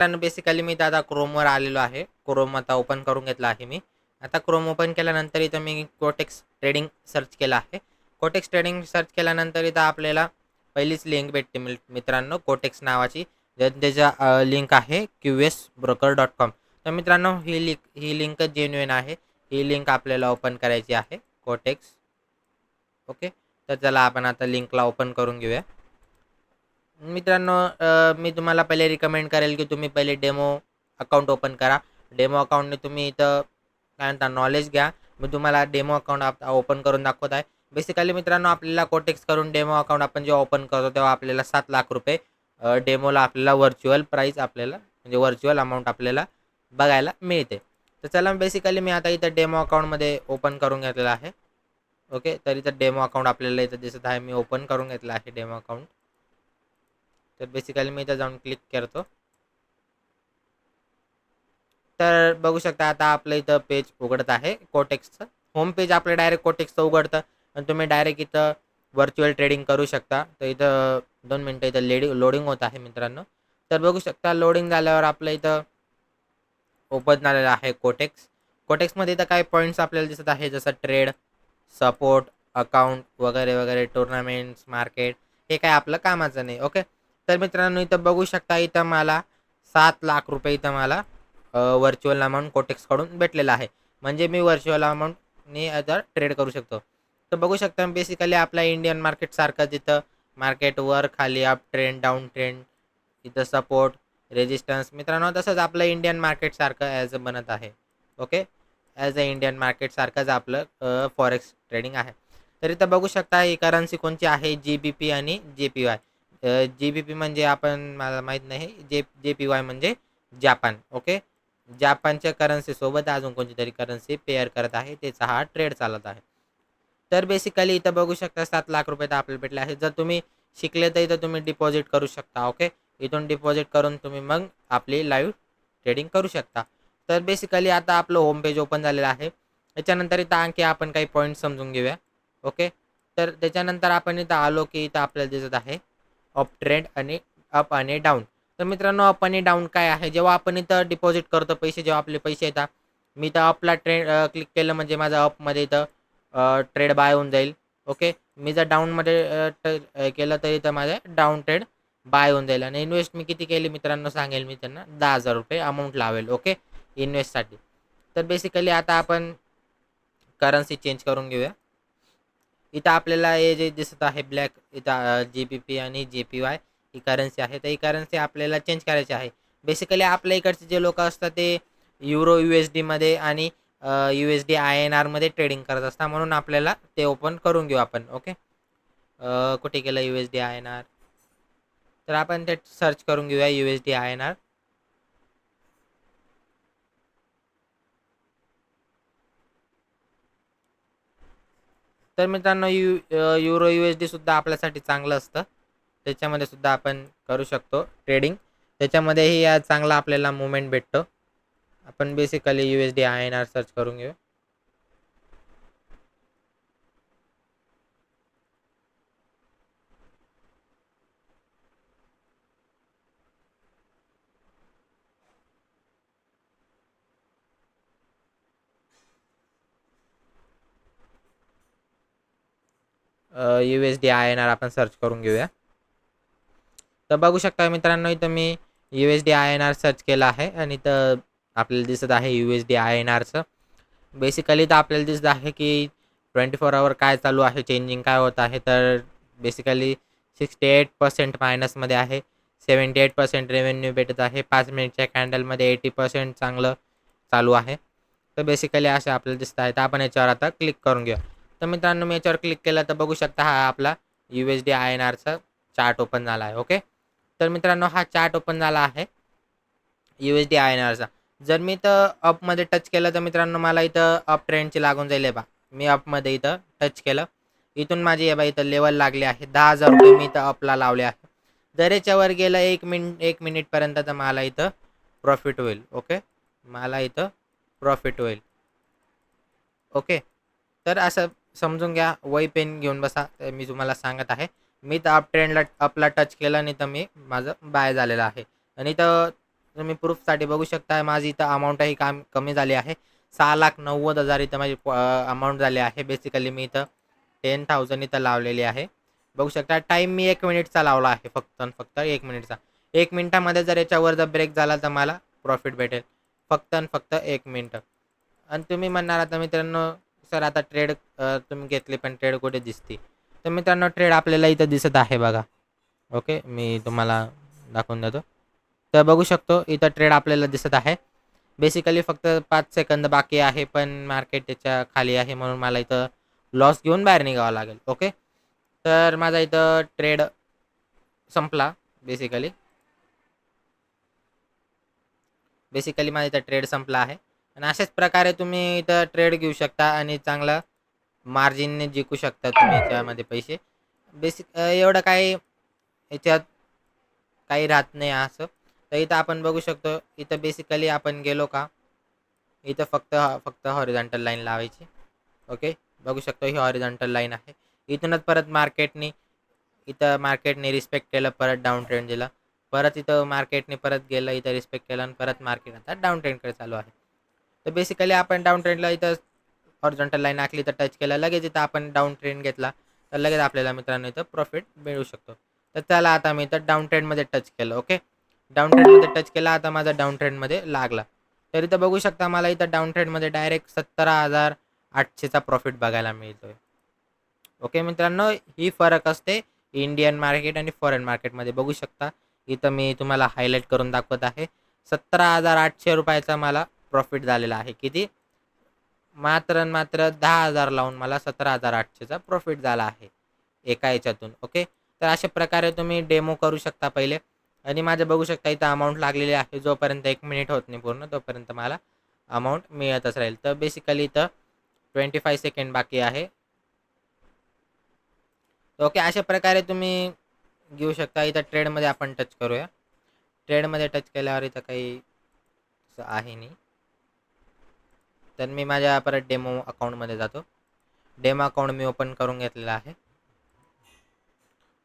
मित्रांनो बेसिकली मी आता क्रोमवर आलेलो आहे. क्रोम आता ओपन करून घेतला आहे मी. आता क्रोम ओपन केल्यानंतर इथं मी कोटेक्स ट्रेडिंग सर्च केलं आहे. कोटेक्स ट्रेडिंग सर्च केल्यानंतर इथं आपल्याला पहिलीच लिंक भेटते मित्रांनो कोटेक्स नावाची. त्याच्या लिंक आहे qsbroker.com. तर मित्रांनो ही लिंक जेन्युइन आहे. ही लिंक आपल्याला ओपन करायची आहे कोटेक्स. ओके, तर चला आपण आता लिंकला ओपन करून घेऊया. मित्रांनो मी तुम्हाला पहिले रिकमेंड करेल की तुम्ही पहिले डेमो अकाउंट ओपन करा. डेमो अकाउंटने तुम्ही इथं काय म्हणता नॉलेज घ्या. मी तुम्हाला डेमो अकाउंट ओपन करून दाखवत आहे. बेसिकली मित्रांनो आपल्याला कोटेक्स करून डेमो अकाउंट आपण जेव्हा ओपन करतो तेव्हा आपल्याला 7,00,000 रुपये डेमोला आपल्याला व्हर्च्युअल प्राईस आपल्याला म्हणजे व्हर्च्युअल अमाऊंट आपल्याला बघायला मिळते. तर चला बेसिकली मी आता इथं डेमो अकाउंटमध्ये ओपन करून घेतलेलं आहे. ओके, तर इथं डेमो अकाउंट आपल्याला इथं दिसत आहे. मी ओपन करून घेतलं आहे डेमो अकाउंट. तर बेसिकली मी इथं जाऊन क्लिक करतो. तर बघू शकता आता आपलं इथं पेज उघडत आहे कोटेक्सचं. होम पेज आपलं डायरेक्ट कोटेक्सचं उघडतं आणि तुम्ही डायरेक्ट इथं व्हर्च्युअल ट्रेडिंग करू शकता. तर इथं 2 मिनटं इथं लोडिंग होत आहे मित्रांनो. तर बघू शकता लोडिंग झाल्यावर आपलं इथं ओपन झालेलं आहे कोटेक्स. कोटेक्समध्ये इथं काही पॉईंट्स आपल्याला दिसत आहे जसं ट्रेड, सपोर्ट, अकाउंट वगैरे वगैरे, टुर्नामेंट्स, मार्केट. हे काय आपलं कामाचं नाही. ओके, तर मित्रांनो इथं बघू शकता इथं मला 7,00,000 रुपये इथं मला व्हर्च्युअल अमाऊंट कोटेक्सकडून भेटलेला आहे. म्हणजे मी व्हर्च्युअल अमाऊंटने आता ट्रेड करू शकतो. तर बघू शकता बेसिकली आपल्या इंडियन मार्केटसारखं तिथं मार्केट वर खाली अप ट्रेंड, डाऊन ट्रेंड, इथं सपोर्ट, रेजिस्टन्स. मित्रांनो तसंच आपलं इंडियन मार्केटसारखं ॲज बनत आहे. ओके, ॲज अ इंडियन मार्केटसारखंच आपलं फॉरेक्स ट्रेडिंग आहे. तर इथं बघू शकता ही करन्सी कोणची आहे, GBP आणि JPY. GBP म्हणजे मला माहीत नाही, JPY म्हणजे जापान. ओके, जापानच्या करन्सीसोबत अजून कोणतीतरी करन्सी पेअर करत आहे, त्याचा हा ट्रेड चालत आहे. तर बेसिकली इथं बघू शकता 7,00,000 रुपये तर आपल्याला भेटले आहेत. जर तुम्ही शिकले तर इथं तुम्ही डिपॉझिट करू शकता. ओके, इथून डिपॉझिट करून तुम्ही मग आपली लाईव्ह ट्रेडिंग करू शकता. तर बेसिकली आता आपलं होम पेज ओपन झालेलं आहे. त्याच्यानंतर इथं आणखी आपण काही पॉईंट समजून घेऊया. ओके, तर त्याच्यानंतर आपण इथं आलो की इथं आपल्याला दिसत आहे अप ट्रेंड आणि अप आणि डाऊन. तर मित्रांनो अप आणि डाऊन काय आहे, जेव्हा आपण इथं डिपॉझिट करतो पैसे, जेव्हा आपले पैसे येतात, मी इथं अपला क्लिक केलं म्हणजे माझं अपमध्ये इथं ट्रेड बाय होऊन जाईल. ओके, मी जर डाऊनमध्ये केलं तर इथं माझं डाऊन ट्रेड बाय होऊन जाईल. आणि इन्व्हेस्ट मी किती केली मित्रांनो सांगेल मी त्यांना 10,000 रुपये अमाऊंट लावेल. ओके, इन्व्हेस्टसाठी. तर बेसिकली आता आपण करन्सी चेंज करून घेऊया. इथं आपल्याला हे जे दिसत आहे ब्लॅक इथं GBP आणि JPY ही करन्सी आहे. तर ही करन्सी आपल्याला चेंज करायची आहे. बेसिकली आपल्या इकडचे जे लोक असतात ते युरो USDमध्ये आणि USD INRमध्ये ट्रेडिंग करत असतात. म्हणून आपल्याला ते ओपन करून घेऊ आपण. ओके, कुठे गेलं USD INR, तर आपण ते सर्च करून घेऊया USD INR. तर मित्रांनो युरो USD सुद्धा आपल्यासाठी चांगलं असतं. त्याच्यामध्ये सुद्धा आपण करू शकतो ट्रेडिंग. त्याच्यामध्येही चांगला आपल्याला मुवमेंट भेटतो. आपण बेसिकली USD INR सर्च करून घेऊ. USD INR आपण सर्च करून घेऊया. तर बघू शकता मित्रांनो इथं मी USD INR सर्च केलं आहे आणि इथं आपल्याला दिसत आहे USD INRचं. बेसिकली तर आपल्याला दिसत आहे की 24 आवर काय चालू आहे, चेंजिंग काय होत आहे. तर बेसिकली 68% मायनसमध्ये आहे. 78% रेव्हेन्यू भेटत आहे. 5 मिनिटच्या कॅन्डलमध्ये 80% चांगलं चालू आहे. तर बेसिकली असे आपल्याला दिसत आहे. तर आपण याच्यावर आता क्लिक करून घेऊया. तर मित्रांनो मी याच्यावर क्लिक केलं तर बघू शकता हा आपला USD INRचा चार्ट ओपन झाला आहे. ओके, तर मित्रांनो हा चार्ट ओपन झाला आहे USD INRचा. जर मी इथं अपमध्ये टच केलं तर मित्रांनो मला इथं अप ट्रेंडची लागून जाईल. हे बा मी अपमध्ये इथं टच केलं, इथून माझी हे बा इथं लेवल लागली आहे. 10,000 रुपये मी इथं अपला लावले आहे. जर याच्यावर गेलं 1 मिनिटपर्यंत तर मला इथं प्रॉफिट होईल. ओके, मला इथं प्रॉफिट होईल. ओके, तर असं समजून घ्या. वही पेन घेऊन बसा. मी तुम्हाला सांगत आहे. मी तर अप ट्रेंडला अपला टच केलं नाही तर मी माझं बाय झालेलं आहे. आणि इथं तुम्ही प्रूफसाठी बघू शकता माझी इथं अमाऊंटही कमी झाली आहे. 6,90,000 इथं माझी अमाऊंट झाली आहे. बेसिकली मी इथं 10,000 इथं लावलेली आहे. बघू शकता टाईम मी 1 मिनिटचा लावला आहे फक्त आणि फक्त 1 मिनिटचा. 1 मिनिटामध्ये जर याच्यावर जर ब्रेक झाला तर मला प्रॉफिट भेटेल. फक्त आणि फक्त 1 मिनिट. आणि तुम्ही म्हणणार आता मित्रांनो, सर आता ट्रेड तुम्ही घेतली पण ट्रेड कुठे दिसते? तर मित्रांनो ट्रेड आपल्याला इथं दिसत आहे बघा. ओके, मी तुम्हाला दाखवून देतो. तर बघू शकतो इथं ट्रेड आपल्याला दिसत आहे. बेसिकली फक्त 5 सेकंद बाकी आहे, पण मार्केट त्याच्या खाली आहे म्हणून मला इथं लॉस घेऊन बाहेर निघावं लागेल. ओके, तर माझा इथं ट्रेड संपला. बेसिकली माझा इथं ट्रेड संपला आहे आणि अशाच प्रकारे तुम्ही इथं ट्रेड घेऊ शकता आणि चांगला मार्जिनने जिंकू शकता तुम्ही याच्यामध्ये पैसे. एवढं काही याच्यात काही राहत नाही असं. तर इथं आपण बघू शकतो, इथं बेसिकली आपण गेलो का, इथं फक्त फक्त हॉरिझॉन्टल लाईन लावायची. ओके, बघू शकतो ही हॉरिझॉन्टल लाईन आहे. इथूनच परत मार्केटने रिस्पेक्ट केलं, परत डाऊन ट्रेंड दिला. परत इथं मार्केटने परत गेलं, इथं रिस्पेक्ट केलं आणि परत मार्केट आता डाऊन ट्रेंडकडे चालू आहे. तर बेसिकली आपण डाऊन ट्रेंडला इथं हॉरिझॉन्टल लाईन आखली तर टच केलं, लगेच इथं आपण डाऊन ट्रेंड घेतला तर लगेच आपल्याला मित्रांनो इथं प्रॉफिट मिळू शकतो. तर चला आता मी इथं डाऊन ट्रेंडमध्ये टच केलं. ओके, डाऊन ट्रेंडमध्ये टच केला, आता माझा डाऊन ट्रेंडमध्ये लागला. तर इथं बघू शकता मला इथं डाऊन ट्रेंडमध्ये डायरेक्ट 17,800चा प्रॉफिट बघायला मिळतोय. ओके मित्रांनो, ही फरक असते इंडियन मार्केट आणि फॉरेन मार्केटमध्ये. बघू शकता इथं मी तुम्हाला हायलाईट करून दाखवत आहे. 17,800 रुपयाचा मला प्रॉफिट झालेला आहे. किती? मात्र मात्र 10,000 लावून मला 17,800चा प्रॉफिट झाला आहे एका याच्यातून. ओके, तर अशा प्रकारे तुम्ही डेमो करू शकता पहिले. आणि माझं बघू शकता इथं अमाऊंट लागलेली आहे. जोपर्यंत 1 मिनिट होत नाही पूर्ण तोपर्यंत मला अमाऊंट मिळतच राहील. तर बेसिकली इथं 25 सेकंड बाकी आहे. ओके, अशा प्रकारे तुम्ही घेऊ शकता. इथं ट्रेडमध्ये आपण टच करूया. ट्रेडमध्ये टच केल्यावर इथं काही असं आहे नाही. तर मी माझ्या परत डेमो अकाउंटमध्ये जातो. डेमो अकाउंट मी ओपन करून घेतलेला आहे.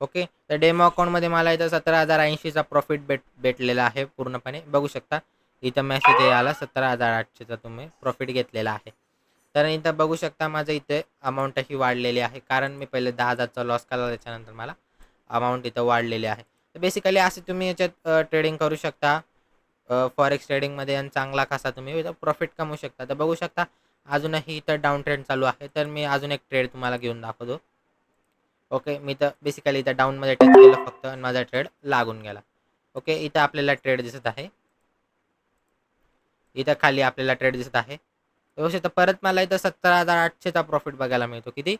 ओके, तर डेमो अकाउंटमध्ये मला इथं 17,080चा प्रॉफिट भेटलेला आहे पूर्णपणे. बघू शकता इथं मेसेज आला 17,800चा तुम्ही प्रॉफिट घेतलेला आहे. तर इथं बघू शकता माझं इथे अमाऊंटही वाढलेली आहे, कारण मी पहिले 10,000चा लॉस केला, त्याच्यानंतर मला अमाऊंट इथं वाढलेली आहे. तर बेसिकली असे तुम्ही याच्यात ट्रेडिंग करू शकता फॉरेक्स ट्रेडिंगमध्ये आणि चांगला कसा तुम्ही इथं प्रॉफिट कमवू शकता. तर बघू शकता अजूनही इथं डाऊन ट्रेंड चालू आहे. तर मी अजून एक ट्रेड तुम्हाला घेऊन दाखवतो. ओके, मी तर बेसिकली इथं डाऊनमध्ये टच केलं फक्त आणि माझा ट्रेड लागून गेला. ओके, इथं आपल्याला ट्रेड दिसत आहे. इथं खाली आपल्याला ट्रेड दिसत आहे. व्यवस्थित परत मला इथं 17,800चा प्रॉफिट बघायला मिळतो. किती?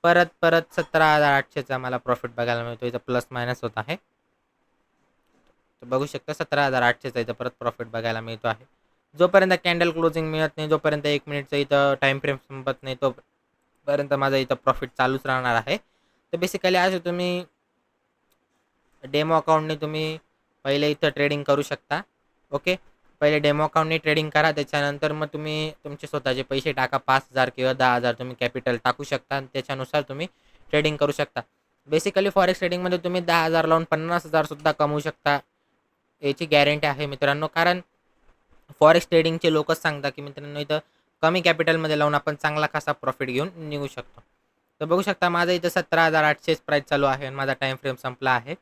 परत परत 17,800चा मला प्रॉफिट बघायला मिळतो. इथं प्लस मायनस होत आहे. तर बघू शकता 17,800चा इथं परत प्रॉफिट बघायला मिळतो आहे. जोपर्यंत कॅन्डल क्लोजिंग मिळत नाही, जोपर्यंत 1 मिनिटचं इथं टाईम फ्रेम संपत नाही, तोपर्यंत माझं इथं प्रॉफिट चालूच राहणार आहे. तर बेसिकली असे तुम्ही डेमो अकाउंटने तुम्ही पहिले इथं ट्रेडिंग करू शकता. ओके, पहिले डेमो अकाउंटने ट्रेडिंग करा, त्याच्यानंतर मग तुम्ही तुमचे स्वतःचे पैसे टाका. 5,000 किंवा 10,000 तुम्ही कॅपिटल टाकू शकता आणि त्याच्यानुसार तुम्ही ट्रेडिंग करू शकता. बेसिकली फॉरेक्स ट्रेडिंगमध्ये तुम्ही 10,000 लावून 50,000 सुद्धा कमवू शकता, याची गॅरंटी आहे मित्रांनो. कारण फॉरेक्स ट्रेडिंगचे लोकच सांगतात की मित्रांनो इथं कमी कॅपिटलमध्ये लावून आपण चांगला कसा प्रॉफिट घेऊन निघू शकतो. तर बघू शकता माझं इथं 17,800 प्राईस चालू आहे आणि माझा टाईम फ्रेम संपला आहे.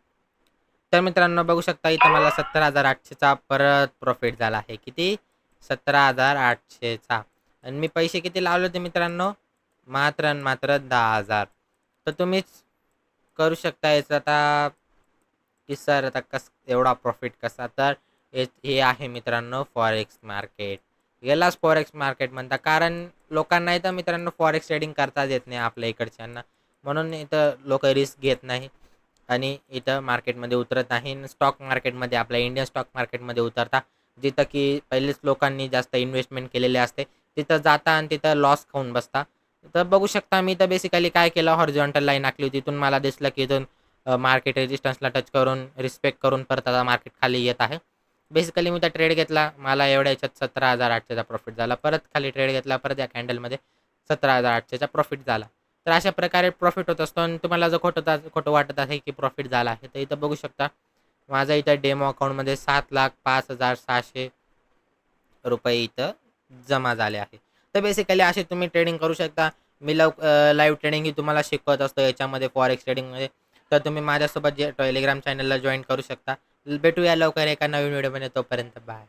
तर मित्रांनो बघू शकता इथं मला 17,800चा परत प्रॉफिट झाला आहे. किती? 17,800चा. आणि मी पैसे किती लावले होते मित्रांनो? मात्र आणि मात्र 10,000. तर तुम्हीच करू शकता याचं आता की सर आता एवढा प्रॉफिट कसा? तर हे आहे मित्रांनो फॉरेक्स मार्केट. यालाच फॉरेक्स मार्केट म्हणतात. कारण लोकांना इथं मित्रांनो फॉरेक्स ट्रेडिंग करताच येत नाही आपल्या इकडच्यांना. म्हणून इथं लोक रिस्क घेत नाही आणि इथं मार्केटमध्ये उतरत नाही. स्टॉक मार्केटमध्ये आपल्या इंडियन स्टॉक मार्केटमध्ये उतरता, जिथं की पहिलेच लोकांनी जास्त इन्व्हेस्टमेंट केलेले असते. तिथं जाता आणि तिथं लॉस खाऊन बसता. तर बघू शकता मी तर बेसिकली काय केलं, हॉरिझॉन्टल लाईन आखली होती. तिथून मला दिसलं की इथून मार्केट रेजिस्टन्सला टच करून रिस्पेक्ट करून परत आता मार्केट खाली येत आहे. बेसिकली मी तर ट्रेड घेतला. मला एवढ्या याच्यात 17,800चा प्रॉफिट झाला. परत खाली ट्रेड घेतला. परत या कॅन्डलमध्ये 17,800चा प्रॉफिट झाला. तर अशा प्रकारे प्रॉफिट होत असतो. आणि तुम्हाला जर खोटं वाटत आहे की प्रॉफिट झाला आहे, तर इथं बघू शकता माझा इथं डेमो अकाउंटमध्ये 7,05,600 रुपये इथं जमा झाले आहे. तर बेसिकली असे तुम्ही ट्रेडिंग करू शकता. मी लाईव्ह ट्रेडिंग ही तुम्हाला शिकवत असतो याच्यामध्ये फॉरेक्स ट्रेडिंगमध्ये. तर तुम्ही माझ्यासोबत जे टेलिग्राम चॅनलला जॉईन करू शकता. भेटूया लवकर एका नवीन व्हिडिओमध्ये. तोपर्यंत बाय.